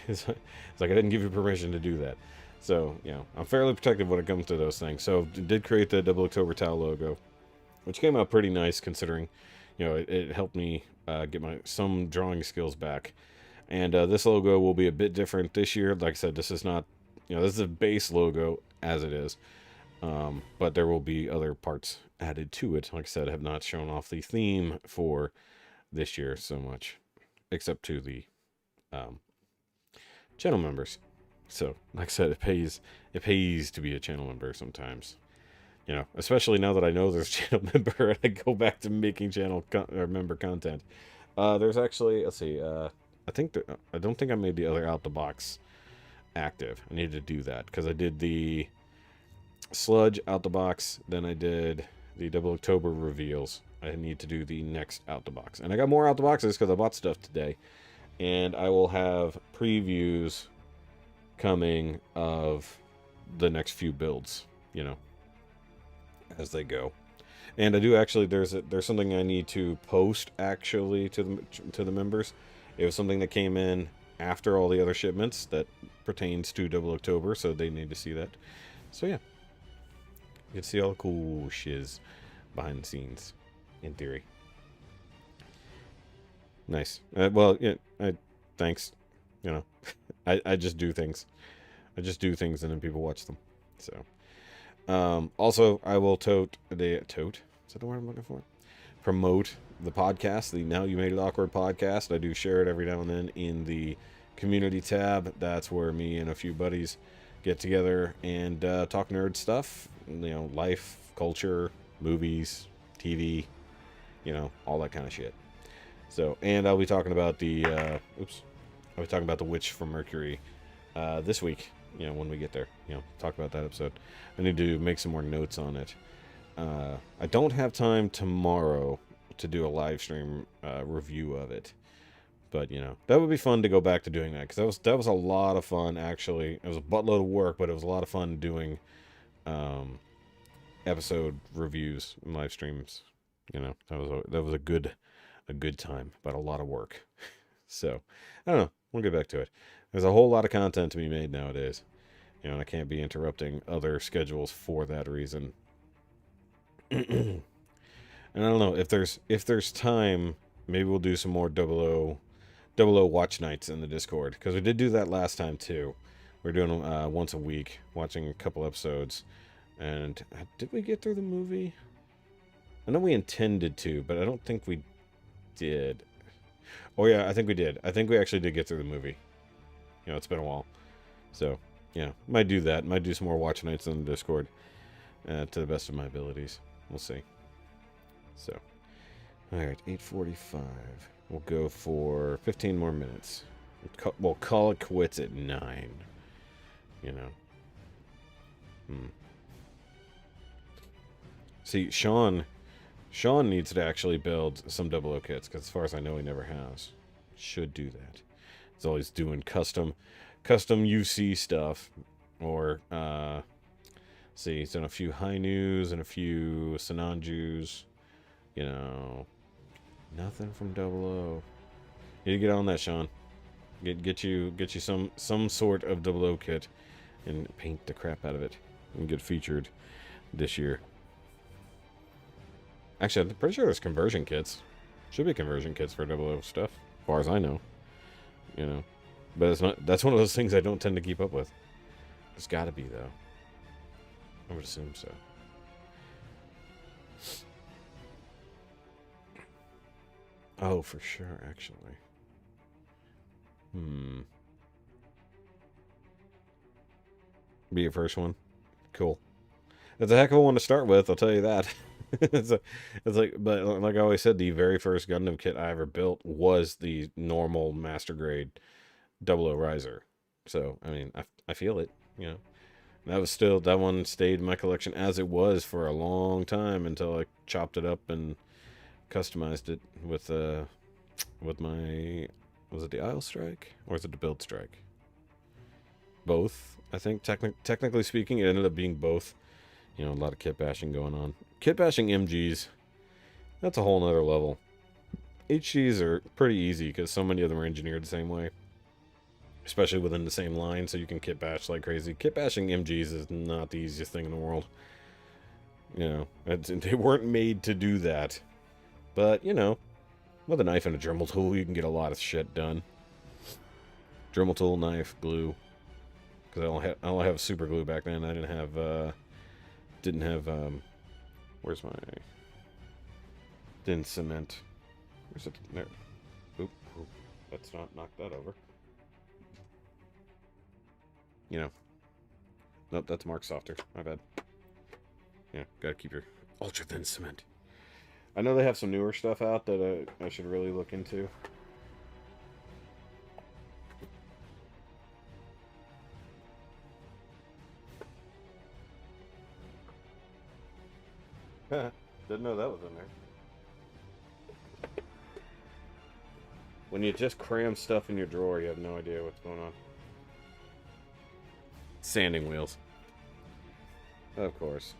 it's like I didn't give you permission to do that. So, you know, I'm fairly protective when it comes to those things. So, did create the 00CTOBER Tau logo, which came out pretty nice considering, you know, it helped me get some drawing skills back. And this logo will be a bit different this year. Like I said, this is not, you know, this is a base logo as it is. But there will be other parts added to it. Like I said, I have not shown off the theme for this year so much, except to the channel members. So, like I said, it pays to be a channel member sometimes. You know, especially now that I know there's a channel member and I go back to making member content. There's actually, let's see, I don't think I made the other out the box active. I need to do that because I did the sludge out the box, then I did the 00CTOBER reveals. I need to do the next out the box. And I got more out the boxes because I bought stuff today. And I will have previews coming of the next few builds, you know, as they go. And I do actually, there's something I need to post actually to the members. It was something that came in after all the other shipments that pertains to 00CTOBER, so they need to see that. So yeah, you can see all the cool shiz behind the scenes, in theory. Nice. Well, yeah, thanks. You know, I just do things. I just do things and then people watch them. So, also, I will tote? Is that the word I'm looking for? Promote the podcast, the Now You Made It Awkward podcast. I do share it every now and then in the community tab. That's where me and a few buddies get together and talk nerd stuff. You know, life, culture, movies, TV, you know, all that kind of shit. So, and I'll be talking about the, I'll be talking about the Witch from Mercury this week, you know, when we get there, you know, talk about that episode. I need to make some more notes on it. I don't have time tomorrow to do a live stream review of it, but, you know, that would be fun to go back to doing that, because that was a lot of fun, actually. It was a buttload of work, but it was a lot of fun doing episode reviews and live streams. You know, that was a good time, but a lot of work. So, I don't know. We'll get back to it. There's a whole lot of content to be made nowadays. You know, and I can't be interrupting other schedules for that reason. And I don't know, if there's time, maybe we'll do some more 00 watch nights in the Discord, because we did do that last time too. We're doing once a week, watching a couple episodes. And did we get through the movie? I know we intended to, but I don't think we did. Oh yeah, I think we did. I think we actually did get through the movie. You know, it's been a while. So, yeah, might do that. Might do some more watch nights on the Discord to the best of my abilities. We'll see. So, alright, 8:45. We'll go for 15 more minutes. We'll call it quits at 9. You know. See, Sean needs to actually build some 00 kits, because as far as I know, he never has. Should do that. He's always doing custom UC stuff, or see, he's done a few high news and a few Sananjus. You know, nothing from 00. You need to get on that, Sean. Get you some sort of 00 kit and paint the crap out of it and get featured this year. Actually, I'm pretty sure there's conversion kits. Should be conversion kits for 00 stuff, as far as I know. You know, but it's not. That's one of those things I don't tend to keep up with. There's got to be, though. I would assume so. Oh, for sure, actually. Be your first one. Cool. That's a heck of a one to start with, I'll tell you that. it's like, but like I always said, the very first Gundam kit I ever built was the normal master grade 00 riser. So, I mean, I feel it, you know. That one stayed in my collection as it was for a long time until I chopped it up and customized it with my, was it the Isle Strike or was it the Build Strike? Both, I think. Technically speaking, it ended up being both. You know, a lot of kit bashing going on. Kit bashing MGs, that's a whole nother level. HGs are pretty easy because so many of them are engineered the same way, especially within the same line, so you can kit bash like crazy. Kit bashing MGs is not the easiest thing in the world. You know, they weren't made to do that. But, you know, with a knife and a Dremel tool, you can get a lot of shit done. Dremel tool, knife, glue. Because I only have super glue back then. I didn't have, where's my, didn't cement. Where's it? There. Oop, let's not knock that over. You know. Nope, that's Mark Softer. My bad. Yeah, gotta keep your ultra thin cement. I know they have some newer stuff out that I should really look into. Didn't know that was in there. When you just cram stuff in your drawer, you have no idea what's going on. Sanding wheels. Of course.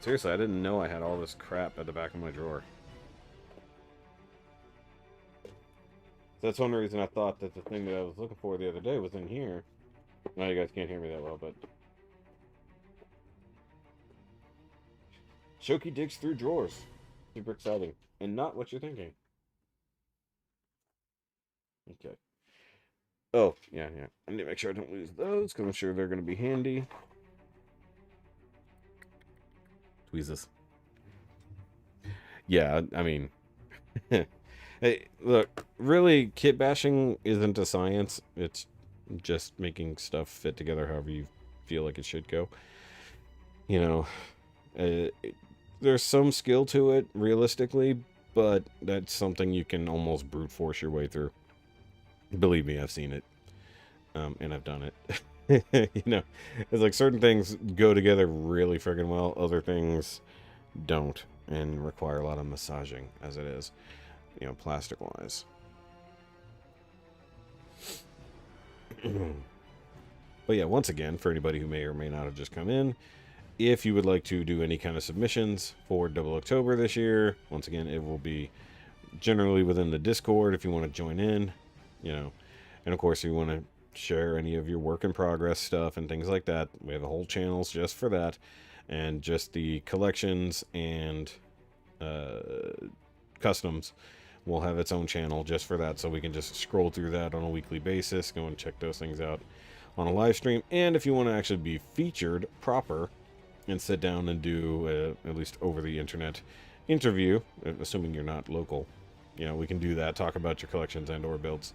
Seriously, I didn't know I had all this crap at the back of my drawer. That's one reason I thought that the thing that I was looking for the other day was in here. Now you guys can't hear me that well, but... Shoki digs through drawers. Super exciting. And not what you're thinking. Okay. Oh, yeah. I need to make sure I don't lose those, because I'm sure they're going to be handy. Tweezers. Yeah, I mean... Hey, look, really, kit bashing isn't a science. It's just making stuff fit together however you feel like it should go. You know, there's some skill to it, realistically, but that's something you can almost brute force your way through. Believe me, I've seen it. And I've done it. You know, it's like certain things go together really friggin' well, other things don't, and require a lot of massaging, as it is, you know, plastic-wise. But yeah, once again, for anybody who may or may not have just come in, if you would like to do any kind of submissions for 00CTOBER this year, once again, it will be generally within the Discord if you want to join in, you know. And of course, if you want to share any of your work in progress stuff and things like that, we have a whole channels just for that. And just the collections and customs will have its own channel just for that, so we can just scroll through that on a weekly basis, go and check those things out. on a live stream, and if you want to actually be featured proper and sit down and do at least over the internet interview, assuming you're not local, we can do that, talk about your collections and or builds.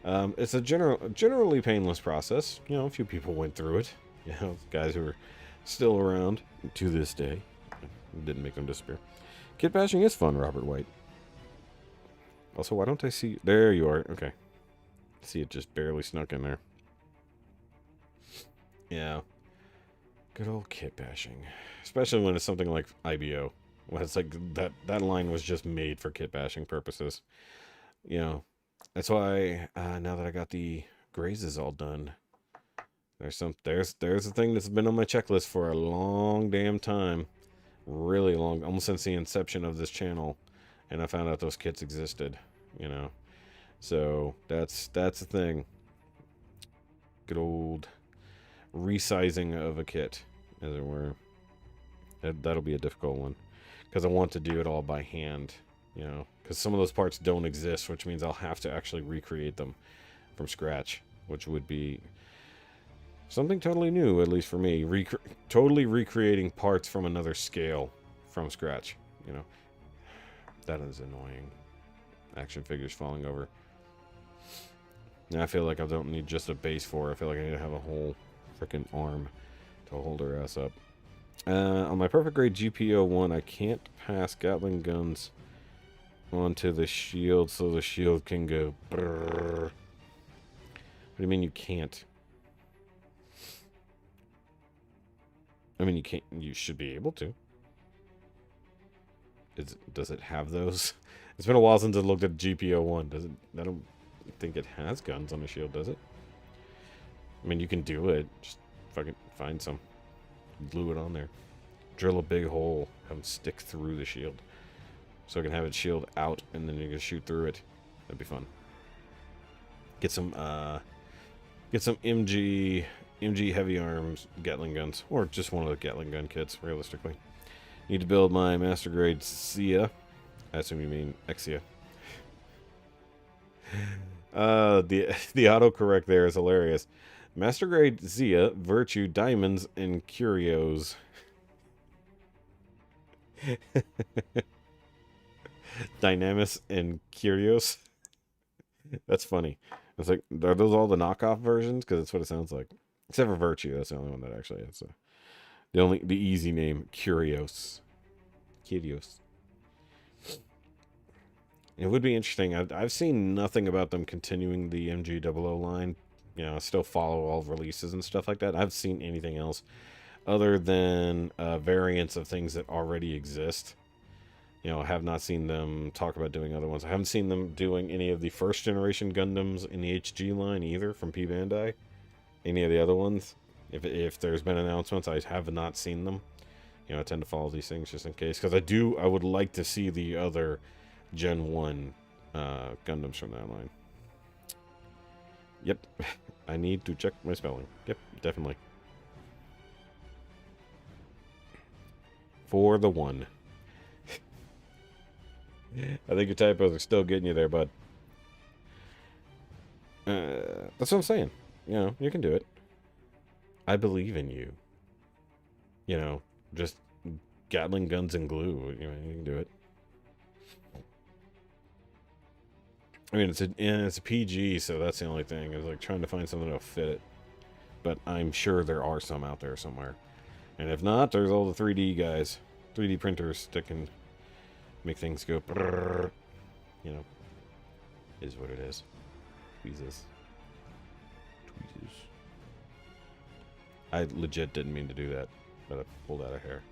It's a generally painless process. A few people went through it, guys who are still around to this day. Didn't make them disappear. Kit bashing is fun, Robert White. Also, why don't I see... There you are. Okay. See, it just barely snuck in there. Yeah. Good old kit bashing. Especially when it's something like IBO. When it's like that line was just made for kit bashing purposes. That's why now that I got the grazes all done, there's a thing that's been on my checklist for a long damn time. Really long, almost since the inception of this channel, and I found out those kits existed, so that's the thing. Good old resizing of a kit, as it were. That'll be a difficult one, because I want to do it all by hand, because some of those parts don't exist, which means I'll have to actually recreate them from scratch, which would be something totally new, at least for me. Totally recreating parts from another scale from scratch, That is annoying. Action figures falling over. Now I feel like I don't need just a base for it. I feel like I need to have a whole freaking arm to hold her ass up. On my perfect grade GPO1, I can't pass Gatling guns onto the shield so the shield can go brrr. What do you mean you can't? I mean, you can't. You should be able to. Does it have those? It's been a while since I looked at GPO1. Does it? I don't think it has guns on the shield, does it? I mean, you can do it. Just fucking find some. Glue it on there. Drill a big hole. Have them stick through the shield. So I can have it shield out, and then you can shoot through it. That'd be fun. Get some MG heavy arms Gatling guns, or just one of the Gatling gun kits, realistically. Need to build my master grade Sia. I assume you mean Exia. The autocorrect there is hilarious. Master grade Zia, Virtue, Diamonds, and Curios. Dynamis and Curios. That's funny. It's like, are those all the knockoff versions? Because that's what it sounds like. Except for Virtue, that's the only one that actually is. The easy name, Curios. Curios. It would be interesting. I've seen nothing about them continuing the MG00 line. Still follow all releases and stuff like that. I haven't seen anything else other than variants of things that already exist. I have not seen them talk about doing other ones. I haven't seen them doing any of the first generation Gundams in the HG line either from P Bandai. Any of the other ones. If there's been announcements, I have not seen them. I tend to follow these things just in case. Because I would like to see the other Gen 1 Gundams from that line. Yep. I need to check my spelling. Yep, definitely. For the one. I think your typos are still getting you there, bud. That's what I'm saying. You can do it. I believe in you. Just Gatling guns and glue. You can do it. I mean, it's a PG, so that's the only thing. Is like trying to find something that'll fit it. But I'm sure there are some out there somewhere. And if not, there's all the 3D guys. 3D printers that can make things go brrr. Is what it is. Tweezes. I legit didn't mean to do that, but I pulled out a hair.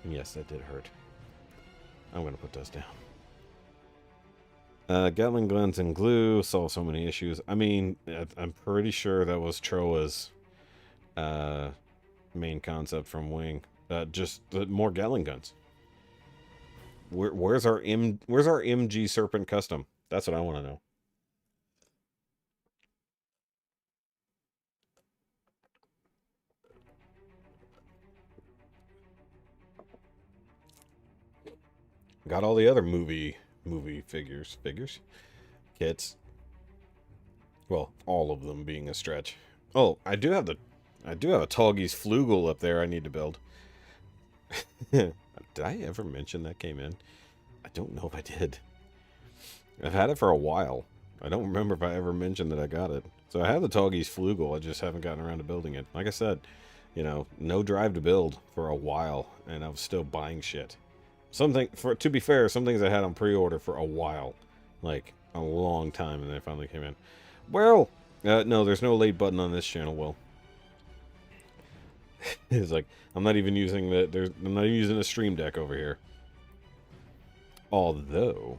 And yes, that did hurt. I'm going to put those down. Gatling guns and glue solve so many issues. I mean, I'm pretty sure that was Troa's main concept from Wing. Just more Gatling guns. Where's our MG Serpent custom? That's what I want to know. Got all the other movie figures, kits. Well, all of them being a stretch. Oh, I do have a Tallgeese Flugel up there I need to build. Did I ever mention that came in? I don't know if I did. I've had it for a while. I don't remember if I ever mentioned that I got it. So I have the Tallgeese Flugel, I just haven't gotten around to building it. Like I said, you know, no drive to build for a while, and I was still buying shit. To be fair, some things I had on pre-order for a while. Like, a long time, and they finally came in. Well, no, there's no late button on this channel, Will. It's like, I'm not even using I'm not even using a stream deck over here. Although...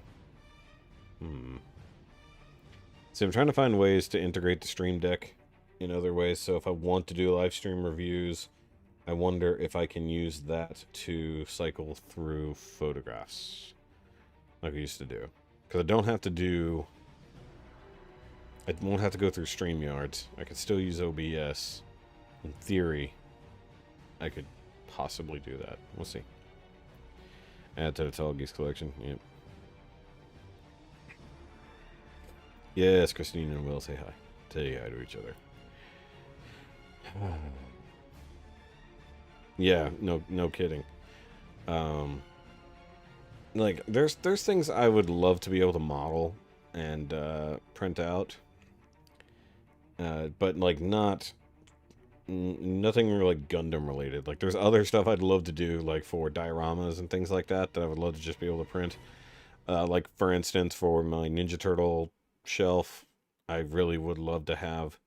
See, I'm trying to find ways to integrate the stream deck in other ways. So if I want to do live stream reviews, I wonder if I can use that to cycle through photographs like I used to do. Because I don't have to do... I won't have to go through StreamYards. I could still use OBS. In theory, I could possibly do that. We'll see. Add to the Tallgeese collection. Yep. Yes, Christine and Will say hi. Say hi to each other. Yeah, no kidding. Like there's things I would love to be able to model and print out, but like nothing really Gundam related. Like there's other stuff I'd love to do, like for dioramas and things like that I would love to just be able to print. Like for instance, for my Ninja Turtle shelf, I really would love to have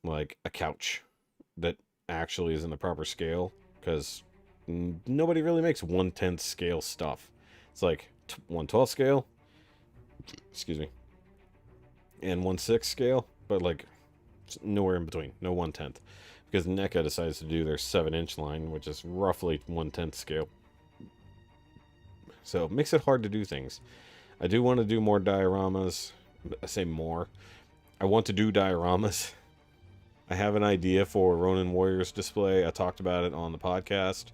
like a couch that actually is in the proper scale, because nobody really makes 1/10 scale stuff. It's like 1/12 scale, excuse me, and 1/6 scale, but like nowhere in between, no 1/10, because NECA decides to do their 7-inch line, which is roughly 1/10 scale. So it makes it hard to do things. I do want to do more dioramas. I say more. I want to do dioramas. I have an idea for Ronin Warriors display. I talked about it on the podcast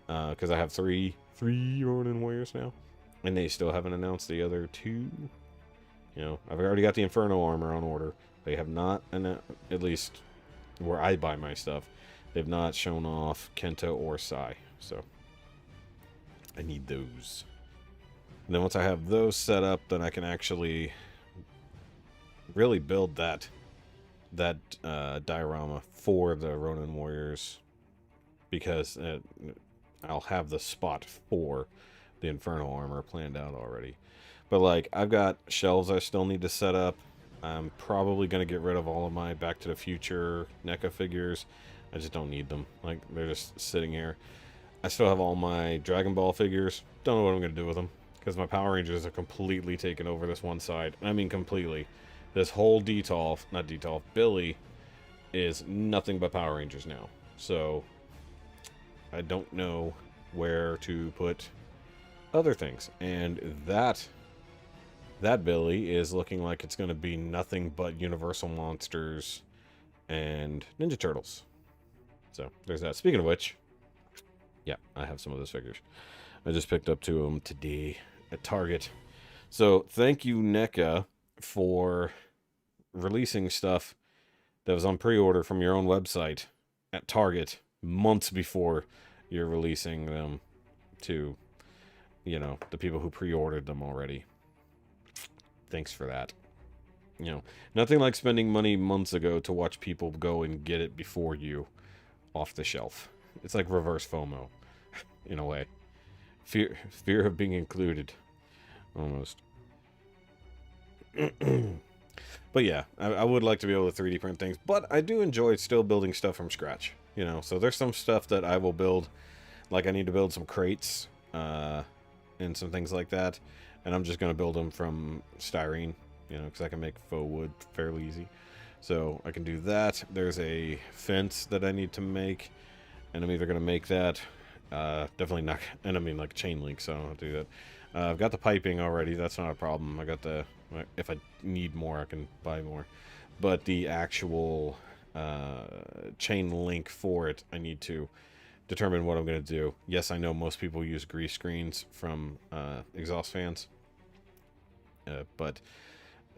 because I have three Ronin Warriors now, and they still haven't announced the other two. You know, I've already got the Inferno armor on order. They have not, at least where I buy my stuff, they've not shown off Kento or Sai. So I need those. And then once I have those set up, then I can actually really build that diorama for the Ronin Warriors, because I'll have the spot for the Inferno armor planned out already. But like, I've got shelves I still need to set up. I'm probably going to get rid of all of my Back to the Future NECA figures. I just don't need them. Like, they're just sitting here. I still have all my Dragon Ball figures. Don't know what I'm going to do with them, because my Power Rangers are completely taken over this one side. I mean, completely. This whole Billy is nothing but Power Rangers now. So I don't know where to put other things. And that Billy is looking like it's going to be nothing but Universal Monsters and Ninja Turtles. So there's that. Speaking of which, yeah, I have some of those figures. I just picked up 2 of them today at Target. So thank you, NECA, for releasing stuff that was on pre-order from your own website at Target months before you're releasing them to, you know, the people who pre-ordered them already. Thanks for that. You know, nothing like spending money months ago to watch people go and get it before you off the shelf. It's like reverse FOMO, in a way. Fear of being included, almost. But yeah, I would like to be able to 3D print things, but I do enjoy still building stuff from scratch, you know. So there's some stuff that I will build, like I need to build some crates and some things like that, and I'm just going to build them from styrene, you know, because I can make faux wood fairly easy. So I can do that. There's a fence that I need to make, and I'm either going to make that, definitely not, and I mean like chain link, so I don't have to do that. I've got the piping already, that's not a problem. I got the, if I need more, I can buy more. But the actual chain link for it, I need to determine what I'm going to do. Yes, I know most people use grease screens from exhaust fans, but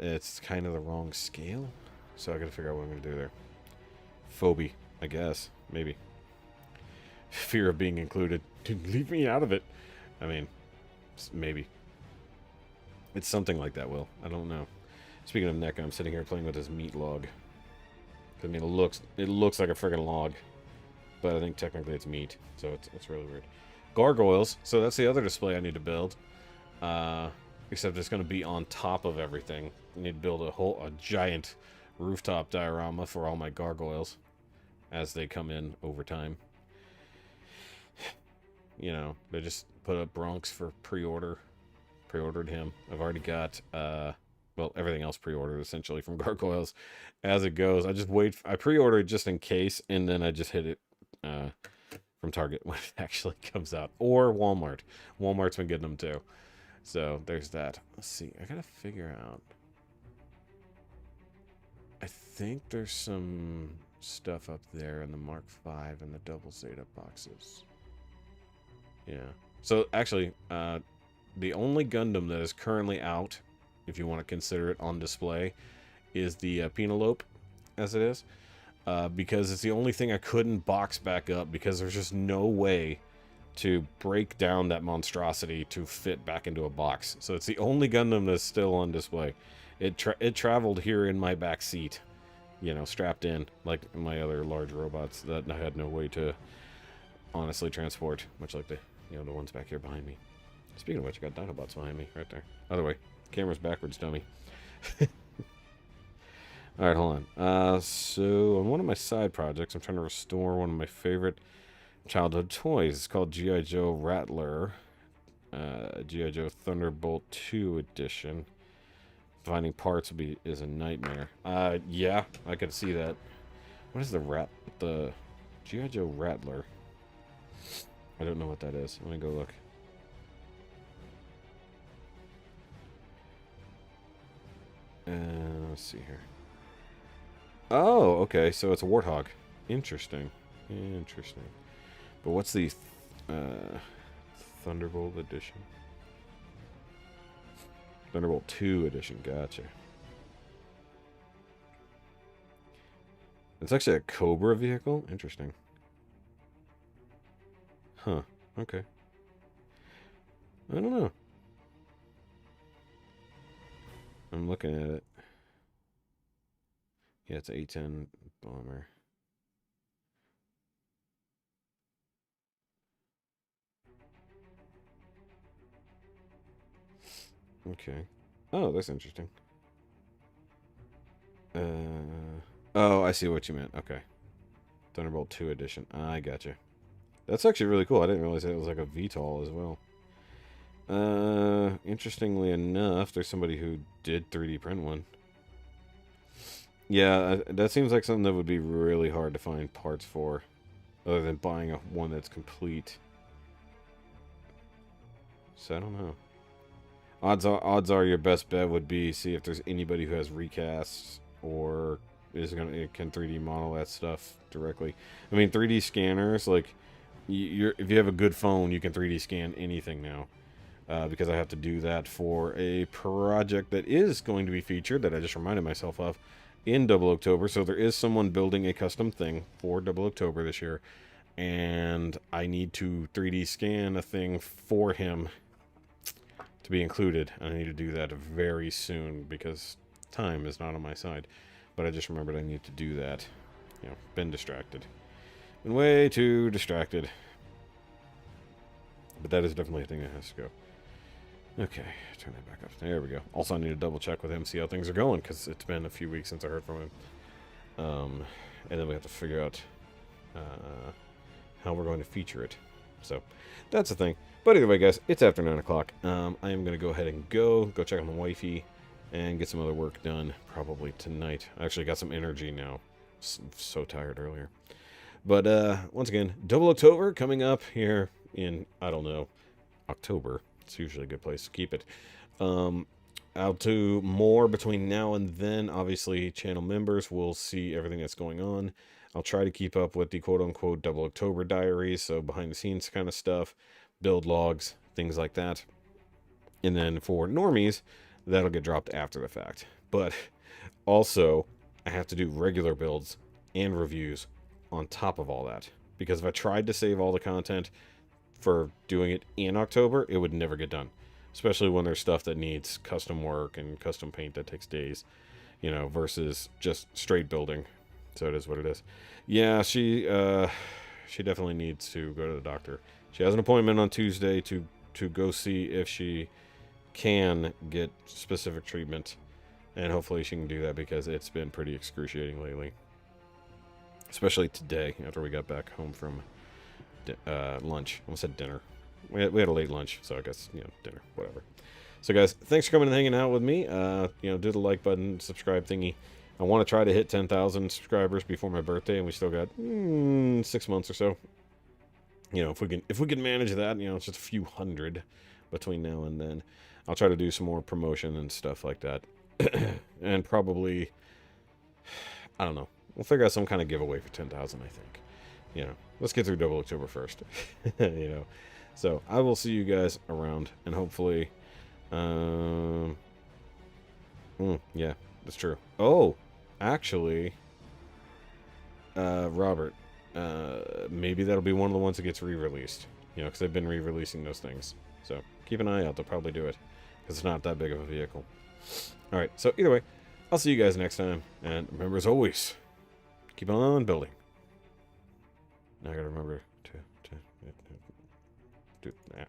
it's kind of the wrong scale. So I gotta figure out what I'm gonna do there. Phobia, I guess. Maybe. Fear of being included. Dude, leave me out of it. I mean, maybe. It's something like that, Will. I don't know. Speaking of NECA, I'm sitting here playing with this meat log. I mean, it looks like a friggin' log. But I think technically it's meat. So it's really weird. Gargoyles. So that's the other display I need to build. Except it's going to be on top of everything. I need to build a giant rooftop diorama for all my gargoyles. As they come in over time. You know, they just put up Bronx for pre-order. Pre-ordered him. I've already got, well, everything else pre-ordered, essentially, from Gargoyles. As it goes, I just wait. I pre-ordered just in case, and then I just hit it from Target when it actually comes out. Or Walmart. Walmart's been getting them, too. So, there's that. Let's see. I gotta figure out. I think there's some stuff up there in the Mark V and the double Zeta boxes. Yeah. So, actually, the only Gundam that is currently out, if you want to consider it on display, is the Penelope, as it is. Because it's the only thing I couldn't box back up, because there's just no way to break down that monstrosity to fit back into a box. So it's the only Gundam that's still on display. It traveled here in my back seat, you know, strapped in, like my other large robots that I had no way to honestly transport, much like the, you know, the ones back here behind me. Speaking of which, I got Dinobots behind me, right there. Other way. Camera's backwards, dummy. Alright, hold on. So, on one of my side projects, I'm trying to restore one of my favorite childhood toys. It's called G.I. Joe Rattler. G.I. Joe Thunderbolt 2 edition. Finding parts is a nightmare. Yeah, I could see that. What is the G.I. Joe Rattler? I don't know what that is. Let me go look. Let's see here. Oh, okay. So it's a Warthog. Interesting. Interesting. But what's the Thunderbolt edition? Thunderbolt 2 edition. Gotcha. It's actually a Cobra vehicle? Interesting. Huh. Okay. I don't know. I'm looking at it. Yeah, it's an A-10 bomber. Okay. Oh, that's interesting. Oh, I see what you meant. Okay. Thunderbolt 2 edition. I gotcha. That's actually really cool. I didn't realize it was like a VTOL as well. Interestingly enough, there's somebody who did 3D print one. Yeah, that seems like something that would be really hard to find parts for, other than buying one that's complete. So I don't know. Odds are your best bet would be see if there's anybody who has recasts or can 3D model that stuff directly. I mean, 3D scanners, like if you have a good phone, you can 3D scan anything now. Because I have to do that for a project that is going to be featured, that I just reminded myself of, in Double October. So there is someone building a custom thing for Double October this year, and I need to 3D scan a thing for him to be included, and I need to do that very soon because time is not on my side. But I just remembered I need to do that. You know, been distracted. Been way too distracted. But that is definitely a thing that has to go. Okay, turn that back up. There we go. Also, I need to double check with him, see how things are going, because it's been a few weeks since I heard from him. And then we have to figure out how we're going to feature it. So, that's the thing. But either way, guys, it's after 9 o'clock. I am going to go ahead and go check on the wifey and get some other work done, probably tonight. I actually got some energy now. So tired earlier. But, once again, Double October coming up here in, I don't know, October. It's usually a good place to keep it. I'll do more between now and then. Obviously, channel members will see everything that's going on. I'll try to keep up with the quote-unquote Double October diaries, so behind-the-scenes kind of stuff, build logs, things like that. And then for normies, that'll get dropped after the fact. But also, I have to do regular builds and reviews on top of all that. Because if I tried to save all the content for doing it in October, it would never get done. Especially when there's stuff that needs custom work and custom paint that takes days, you know, versus just straight building. So it is what it is. Yeah, she definitely needs to go to the doctor. She has an appointment on Tuesday to go see if she can get specific treatment, and hopefully she can do that because it's been pretty excruciating lately, especially today after we got back home from lunch. I almost said dinner. We had a late lunch, so I guess, you know, dinner, whatever. So guys, thanks for coming and hanging out with me. You know, do the like button, subscribe thingy. I want to try to hit 10,000 subscribers before my birthday, and we still got 6 months or so. You know, if we can manage that, you know, it's just a few hundred between now and then. I'll try to do some more promotion and stuff like that. And probably, I don't know, we'll figure out some kind of giveaway for 10,000, I think. You know, let's get through Double October first. You know, so I will see you guys around, and hopefully, yeah, that's true. Oh, actually, Robert, maybe that'll be one of the ones that gets re-released. You know, because they've been re-releasing those things. So keep an eye out. They'll probably do it because it's not that big of a vehicle. All right. So either way, I'll see you guys next time. And remember, as always, keep on building. Now I gotta remember to do that.